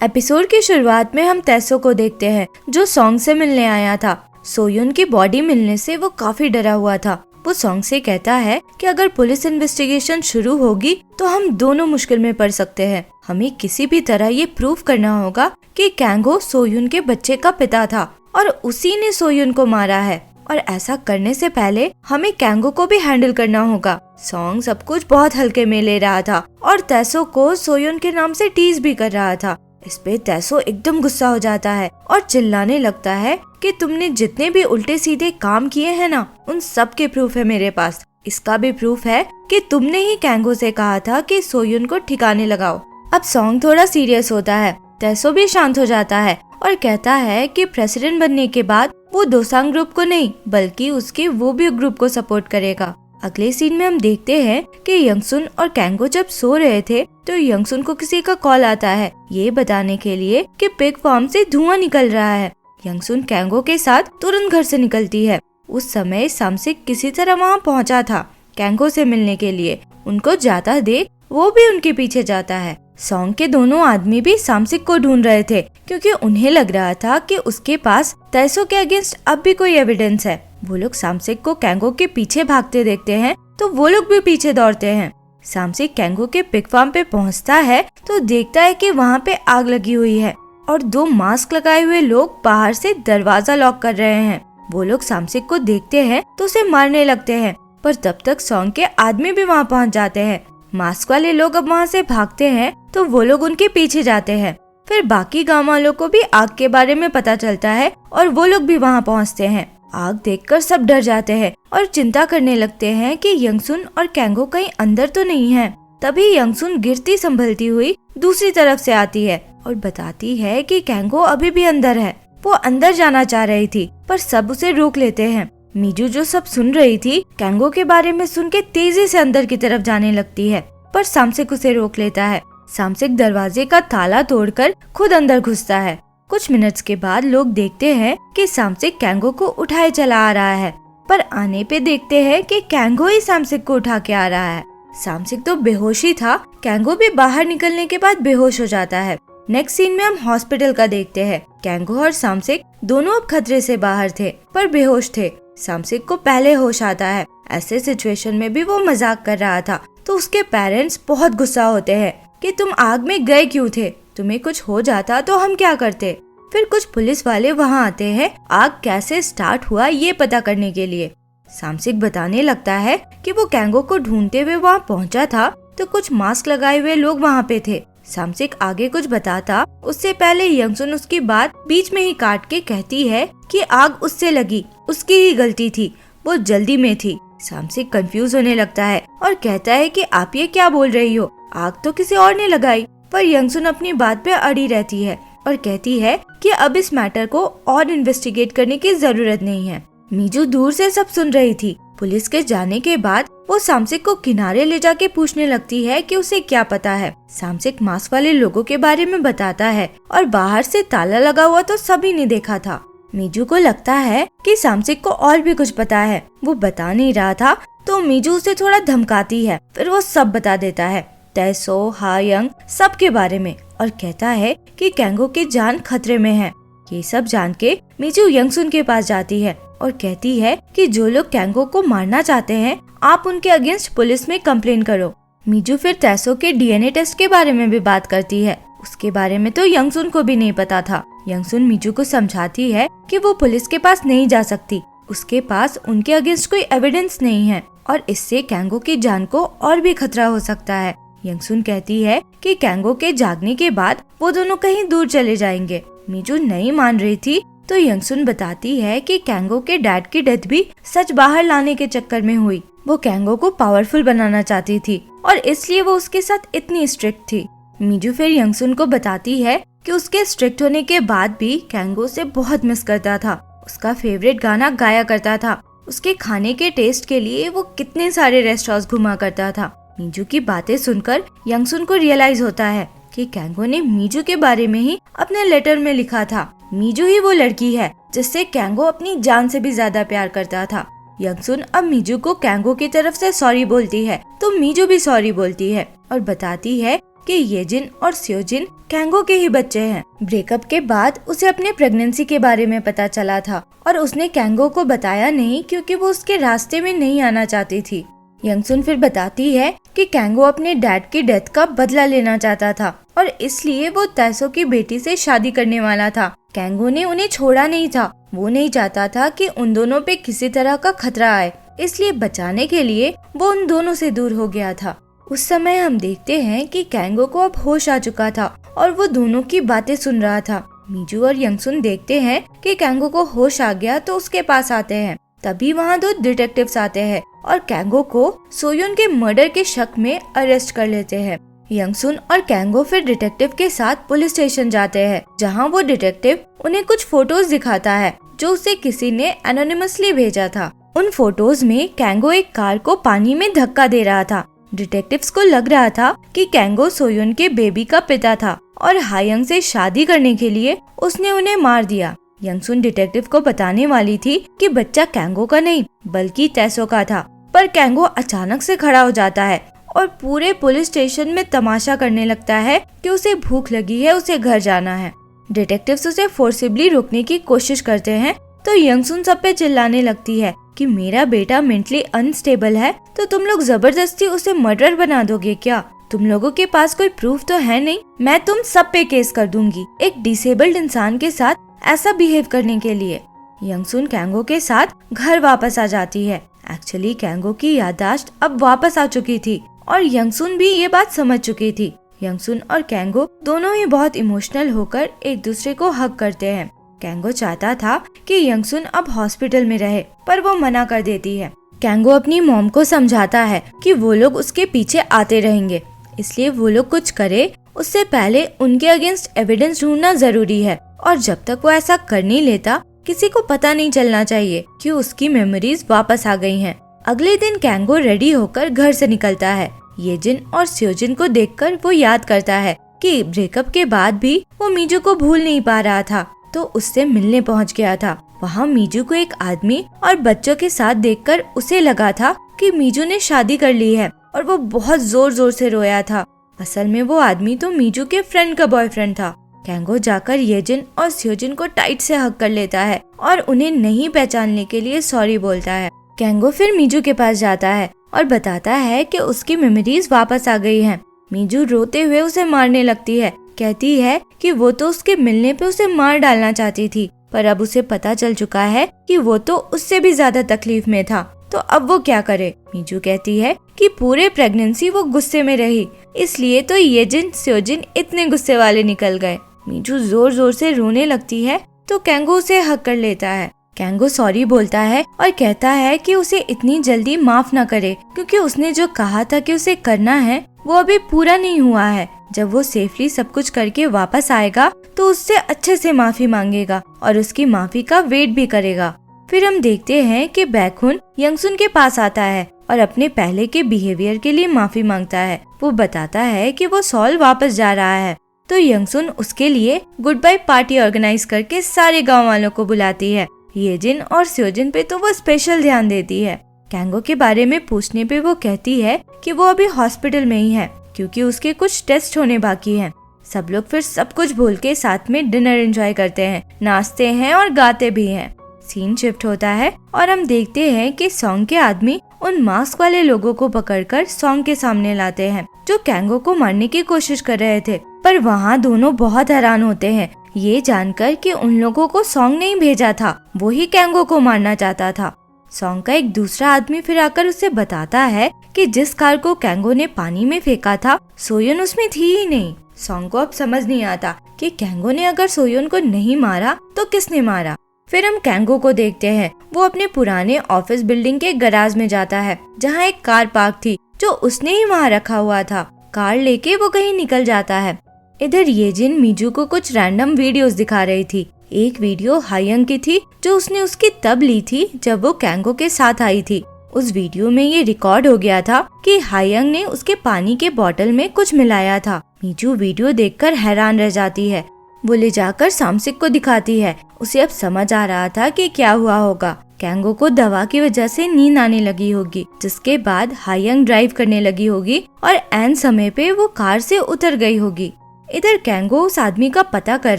Episode की शुरुआत में हम तैसो को देखते हैं जो सॉन्ग से मिलने आया था। सोयुन की बॉडी मिलने से वो काफी डरा हुआ था। वो सॉन्ग से कहता है कि अगर पुलिस इन्वेस्टिगेशन शुरू होगी तो हम दोनों मुश्किल में पड़ सकते हैं। हमें किसी भी तरह ये प्रूव करना होगा कि कैंगो सोयुन के बच्चे का पिता था और उसी ने सोयुन को मारा है, और ऐसा करने से पहले हमें कैंगो को भी हैंडल करना होगा। सॉन्ग सब कुछ बहुत हल्के में ले रहा था और तैसो को सोयुन के नाम से टीज भी कर रहा था। इस पे तैसो एकदम गुस्सा हो जाता है और चिल्लाने लगता है कि तुमने जितने भी उल्टे सीधे काम किए हैं ना, उन सब के प्रूफ है मेरे पास। इसका भी प्रूफ है कि तुमने ही कैंगो से कहा था कि सोयुन को ठिकाने लगाओ। अब सॉन्ग थोड़ा सीरियस होता है। तैसो भी शांत हो जाता है और कहता है कि प्रेसिडेंट बनने के बाद वो दोसांग ग्रुप को नहीं बल्कि उसके वो भी ग्रुप को सपोर्ट करेगा। अगले सीन में हम देखते हैं कि यंगसुन और कैंगो जब सो रहे थे तो यंगसुन को किसी का कॉल आता है ये बताने के लिए कि पिग फार्म से धुआं निकल रहा है। यंगसुन कैंगो के साथ तुरंत घर से निकलती है। उस समय सामसिक किसी तरह वहाँ पहुँचा था कैंगो से मिलने के लिए। उनको जाता देख वो भी उनके पीछे जाता है। सॉन्ग के दोनों आदमी भी सामसिक को ढूंढ रहे थे क्योंकि उन्हें लग रहा था कि उसके पास तैसो के अगेंस्ट अब भी कोई एविडेंस है। वो लोग सामसिक को कैंगो के पीछे भागते देखते हैं तो वो लोग भी पीछे दौड़ते हैं। सामसिक कैंगो के पिग फार्म पे पहुंचता है तो देखता है कि वहाँ पे आग लगी हुई है और दो मास्क लगाए हुए लोग बाहर से दरवाजा लॉक कर रहे हैं। वो लोग सामसिक को देखते हैं तो उसे मारने लगते हैं, पर तब तक सॉन्ग के आदमी भी वहाँ पहुँच जाते हैं। मास्क वाले लोग अब वहाँ से भागते हैं तो वो लोग उनके पीछे जाते हैं। फिर बाकी गांव वालों को भी आग के बारे में पता चलता है और वो लोग भी वहाँ पहुँचते हैं। आग देखकर सब डर जाते हैं और चिंता करने लगते हैं कि यंगसुन और कैंगो कहीं अंदर तो नहीं है। तभी यंगसुन गिरती संभलती हुई दूसरी तरफ से आती है और बताती है कि कैंगो अभी भी अंदर है। वो अंदर जाना चाह रही थी पर सब उसे रोक लेते हैं। मीजू जो सब सुन रही थी कैंगो के बारे में सुन के तेजी से अंदर की तरफ जाने लगती है, पर सामसिक उसे रोक लेता है। सामसिक दरवाजे का ताला तोड़कर खुद अंदर घुसता है। कुछ मिनट्स के बाद लोग देखते हैं कि सामसिक कैंगो को उठाए चला आ रहा है, पर आने पे देखते हैं कि कैंगो ही सामसिक को उठा के आ रहा है। सामसिक तो बेहोशी था। कैंगो भी बाहर निकलने के बाद बेहोश हो जाता है। नेक्स्ट सीन में हम हॉस्पिटल का देखते हैं। कैंगो और सामसिक दोनों अब खतरे से बाहर थे पर बेहोश थे। सामसिक को पहले होश आता है। ऐसे सिचुएशन में भी वो मजाक कर रहा था तो उसके पेरेंट्स बहुत गुस्सा होते हैं कि तुम आग में गए क्यों थे, तुम्हें कुछ हो जाता तो हम क्या करते। फिर कुछ पुलिस वाले वहाँ आते हैं आग कैसे स्टार्ट हुआ ये पता करने के लिए। सामसिक बताने लगता है कि वो कैंगो को ढूंढते हुए वहाँ पहुँचा था तो कुछ मास्क लगाए हुए लोग वहाँ पे थे। सामसिक आगे कुछ बताता उससे पहले यंगसुन उसकी बात बीच में ही काट के कहती है कि आग उससे लगी, उसकी ही गलती थी, वो जल्दी में थी। सामसिक कंफ्यूज होने लगता है और कहता है कि आप ये क्या बोल रही हो, आग तो किसी और ने लगाई। पर यंगसुन अपनी बात पे अड़ी रहती है और कहती है कि अब इस मैटर को और इन्वेस्टिगेट करने की जरूरत नहीं है। मीजू दूर से सब सुन रही थी। पुलिस के जाने के बाद वो सामसिक को किनारे ले जाके पूछने लगती है कि उसे क्या पता है। सामसिक मास्क वाले लोगों के बारे में बताता है और बाहर से ताला लगा हुआ तो सभी ने देखा था। मीजू को लगता है कि सामसिक को और भी कुछ पता है, वो बता नहीं रहा था तो मीजू उसे थोड़ा धमकाती है। फिर वो सब बता देता है तैसो, हायंग सब के बारे में, और कहता है कि कैंगो की जान खतरे में है। ये सब जान के मीजू यंगसुन के पास जाती है और कहती है कि जो लोग कैंगो को मारना चाहते हैं आप उनके अगेंस्ट पुलिस में कंप्लेन करो। मीजू फिर तैसो के डीएनए टेस्ट के बारे में भी बात करती है। उसके बारे में तो यंगसुन को भी नहीं पता था। यंगसुन मीजू को समझाती है कि वो पुलिस के पास नहीं जा सकती, उसके पास उनके अगेंस्ट कोई एविडेंस नहीं है और इससे कैंगो की जान को और भी खतरा हो सकता है। यंगसुन कहती है कि कैंगो के जागने के बाद वो दोनों कहीं दूर चले जाएंगे। मीजू नहीं मान रही थी तो यंगसुन बताती है कि कैंगो के डैड की डेथ भी सच बाहर लाने के चक्कर में हुई। वो कैंगो को पावरफुल बनाना चाहती थी और इसलिए वो उसके साथ इतनी स्ट्रिक्ट थी। मीजू फिर यंगसुन को बताती है कि उसके स्ट्रिक्ट होने के बाद भी कैंगो से बहुत मिस करता था। उसका फेवरेट गाना गाया करता था। उसके खाने के टेस्ट के लिए वो कितने सारे रेस्टोरेंट्स घुमा करता था। मीजू की बातें सुनकर यंगसुन को रियलाइज होता है कि कैंगो ने मीजू के बारे में ही अपने लेटर में लिखा था। मीजू ही वो लड़की है जिससे कैंगो अपनी जान से भी ज्यादा प्यार करता था। यंगसुन अब मीजू को कैंगो की तरफ से सॉरी बोलती है तो मीजू भी सॉरी बोलती है और बताती है कि येजिन और स्योजिन कैंगो के ही बच्चे हैं। ब्रेकअप के बाद उसे अपने प्रेगनेंसी के बारे में पता चला था और उसने कैंगो को बताया नहीं क्योंकि वो उसके रास्ते में नहीं आना चाहती थी। यंगसुन फिर बताती है कि कैंगो अपने डैड की डेथ का बदला लेना चाहता था और इसलिए वो तैसो की बेटी से शादी करने वाला था। कैंगो ने उन्हें छोड़ा नहीं था, वो नहीं चाहता था कि उन दोनों पे किसी तरह का खतरा आए, इसलिए बचाने के लिए वो उन दोनों से दूर हो गया था। उस समय हम देखते हैं कि कैंगो को अब होश आ चुका था और वो दोनों की बातें सुन रहा था। मीजू और यंगसुन देखते हैं कि कैंगो को होश आ गया तो उसके पास आते हैं। तभी वहाँ 2 डिटेक्टिव्स आते हैं और कैंगो को सोयुन के मर्डर के शक में अरेस्ट कर लेते हैं। यंगसुन और कैंगो फिर डिटेक्टिव के साथ पुलिस स्टेशन जाते हैं, जहाँ वो डिटेक्टिव उन्हें कुछ फोटोज दिखाता है जो उसे किसी ने एनोनिमसली भेजा था। उन फोटोज में कैंगो एक कार को पानी में धक्का दे रहा था। डिटेक्टिव्स को लग रहा था कि कैंगो सोयुन के बेबी का पिता था और हायंग से शादी करने के लिए उसने उन्हें मार दिया। यंगसुन डिटेक्टिव को बताने वाली थी कि बच्चा कैंगो का नहीं बल्कि तैसो का था, पर कैंगो अचानक से खड़ा हो जाता है और पूरे पुलिस स्टेशन में तमाशा करने लगता है कि उसे भूख लगी है, उसे घर जाना है। डिटेक्टिव्स उसे फोर्सिबली रोकने की कोशिश करते हैं तो यंगसुन सब पे चिल्लाने लगती है कि मेरा बेटा मेंटली अनस्टेबल है तो तुम लोग जबरदस्ती उसे मर्डर बना दोगे क्या? तुम लोगों के पास कोई प्रूफ तो है नहीं, मैं तुम सब पे केस कर दूंगी एक डिसेबल्ड इंसान के साथ ऐसा बिहेव करने के लिए। यंगसुन कैंगो के साथ घर वापस आ जाती है। एक्चुअली कैंगो की याददाश्त अब वापस आ चुकी थी और यंगसुन भी ये बात समझ चुकी थी। यंगसुन और कैंगो दोनों ही बहुत इमोशनल होकर एक दूसरे को हग करते हैं। कैंगो चाहता था कि यंगसुन अब हॉस्पिटल में रहे, पर वो मना कर देती है। कैंगो अपनी मॉम को समझाता है कि वो लोग उसके पीछे आते रहेंगे, इसलिए वो लोग कुछ करे उससे पहले उनके अगेंस्ट एविडेंस ढूंढना जरूरी है और जब तक वो ऐसा कर नहीं लेता किसी को पता नहीं चलना चाहिए कि उसकी मेमोरीज वापस आ गई हैं। अगले दिन कैंगो रेडी होकर घर से निकलता है। येजिन और स्योजिन को देखकर वो याद करता है कि ब्रेकअप के बाद भी वो मीजू को भूल नहीं पा रहा था, तो उससे मिलने पहुंच गया था। वहाँ मीजू को एक आदमी और बच्चों के साथ देखकर उसे लगा था कि मीजू ने शादी कर ली है और वो बहुत जोर जोर से रोया था। असल में वो आदमी तो मीजू के फ्रेंड का बॉयफ्रेंड था। कैंगो जाकर येजिन और स्योजिन को टाइट से हग कर लेता है और उन्हें नहीं पहचानने के लिए सॉरी बोलता है। कैंगो फिर मीजू के पास जाता है और बताता है कि उसकी मेमोरीज वापस आ गई हैं। मीजू रोते हुए उसे मारने लगती है, कहती है कि वो तो उसके मिलने पे उसे मार डालना चाहती थी, पर अब उसे पता चल चुका है कि वो तो उससे भी ज्यादा तकलीफ में था, तो अब वो क्या करे। मीजू कहती है कि पूरे प्रेगनेंसी वो गुस्से में रही, इसलिए तो येजिन स्योजिन इतने गुस्से वाले निकल गए। मीजू जोर जोर से रोने लगती है तो कैंगो उसे हक कर लेता है। कैंगो सॉरी बोलता है और कहता है कि उसे इतनी जल्दी माफ ना करे, क्योंकि उसने जो कहा था कि उसे करना है वो अभी पूरा नहीं हुआ है। जब वो सेफली सब कुछ करके वापस आएगा तो उससे अच्छे से माफी मांगेगा और उसकी माफी का वेट भी करेगा। फिर हम देखते हैं कि बैकहुन यंगसुन के पास आता है और अपने पहले के बिहेवियर के लिए माफी मांगता है। वो बताता है कि वो सॉल वापस जा रहा है, तो यंगसुन उसके लिए गुड बाय पार्टी ऑर्गेनाइज करके सारे गांव वालों को बुलाती है। येजिन और स्योजिन पे तो वो स्पेशल ध्यान देती है। कैंगो के बारे में पूछने पे वो कहती है कि वो अभी हॉस्पिटल में ही है क्योंकि उसके कुछ टेस्ट होने बाकी हैं। सब लोग फिर सब कुछ भूल के साथ में डिनर एंजॉय करते हैं, नाचते हैं और गाते भी हैं। सीन शिफ्ट होता है और हम देखते हैं कि सॉन्ग के आदमी उन मास्क वाले लोगों को पकड़कर सॉन्ग के सामने लाते हैं जो कैंगो को मारने की कोशिश कर रहे थे। पर वहाँ दोनों बहुत हैरान होते हैं ये जानकर कि उन लोगों को सॉन्ग नहीं भेजा था, वो ही कैंगो को मारना चाहता था। सॉन्ग का एक दूसरा आदमी फिर आकर उसे बताता है कि जिस कार को कैंगो ने पानी में फेंका था सोयुन उसमें थी ही नहीं। सॉन्ग को अब समझ नहीं आता कि कैंगो ने अगर सोयुन को नहीं मारा तो किसने मारा। फिर हम कैंगो को देखते हैं, वो अपने पुराने ऑफिस बिल्डिंग के गैराज में जाता है जहाँ एक कार पार्क थी जो उसने ही वहाँ रखा हुआ था। कार लेके वो कहीं निकल जाता है। इधर येजिन मीजू को कुछ रैंडम वीडियोस दिखा रही थी। एक वीडियो हायंग की थी जो उसने उसकी तब ली थी जब वो कैंगो के साथ आई थी। उस वीडियो में ये रिकॉर्ड हो गया था कि हायंग ने उसके पानी के बोतल में कुछ मिलाया था। मीजू वीडियो देखकर हैरान रह जाती है। वो ले जाकर सामसिक को दिखाती है। उसे अब समझ आ रहा था कि क्या हुआ होगा। कैंगो को दवा की वजह से नींद आने लगी होगी, जिसके बाद हायंग ड्राइव करने लगी होगी और ऐन समय पे वो कार से उतर गई होगी। इधर कैंगो उस आदमी का पता कर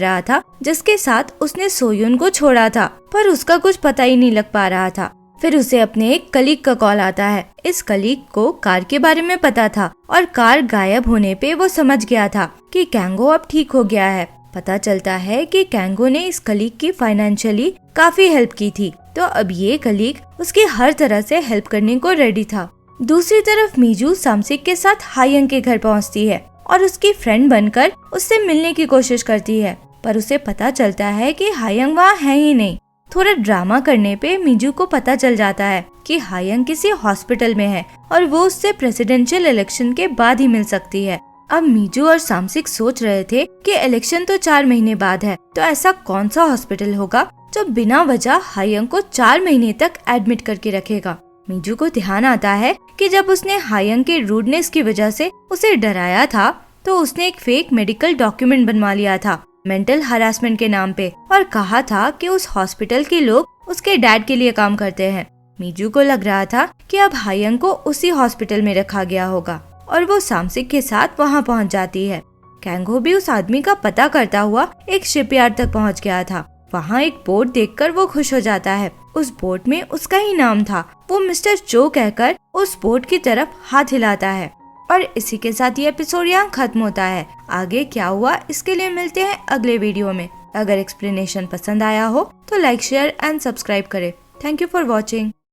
रहा था जिसके साथ उसने सोयुन को छोड़ा था, पर उसका कुछ पता ही नहीं लग पा रहा था। फिर उसे अपने एक कलीग का कॉल आता है। इस कलीग को कार के बारे में पता था और कार गायब होने पे वो समझ गया था कि कैंगो अब ठीक हो गया है। पता चलता है कि कैंगो ने इस कलीग की फाइनेंशियली काफी हेल्प की थी, तो अब ये कलीग उसकी हर तरह से हेल्प करने को रेडी था। दूसरी तरफ मीजू सामसिक के साथ हायंग के घर पहुंचती है और उसकी फ्रेंड बनकर उससे मिलने की कोशिश करती है, पर उसे पता चलता है कि हायंग वहाँ है ही नहीं। थोड़ा ड्रामा करने पे मीजू को पता चल जाता है कि हायंग किसी हॉस्पिटल में है और वो उससे प्रेसिडेंशियल इलेक्शन के बाद ही मिल सकती है। अब मीजू और सामसिक सोच रहे थे कि इलेक्शन तो 4 महीने बाद है, तो ऐसा कौन सा हॉस्पिटल होगा जो बिना वजह हायंग को 4 महीने तक एडमिट करके रखेगा। मीजू को ध्यान आता है कि जब उसने हायंग के रूडनेस की वजह से उसे डराया था, तो उसने एक फेक मेडिकल डॉक्यूमेंट बनवा लिया था मेंटल हरासमेंट के नाम पे और कहा था कि उस हॉस्पिटल के लोग उसके डैड के लिए काम करते हैं। मीजू को लग रहा था कि अब हायंग को उसी हॉस्पिटल में रखा गया होगा और वो सामसिक के साथ वहाँ पहुँच जाती है। कैंगो भी उस आदमी का पता करता हुआ एक शिपयार्ड तक पहुँच गया था। वहाँ एक बोर्ड देखकर वो खुश हो जाता है। उस बोर्ड में उसका ही नाम था। वो मिस्टर चो कहकर उस बोर्ड की तरफ हाथ हिलाता है और इसी के साथ ये एपिसोड यहाँ खत्म होता है। आगे क्या हुआ इसके लिए मिलते हैं अगले वीडियो में। अगर एक्सप्लेनेशन पसंद आया हो तो लाइक, शेयर एंड सब्सक्राइब करें। Thank you for watching.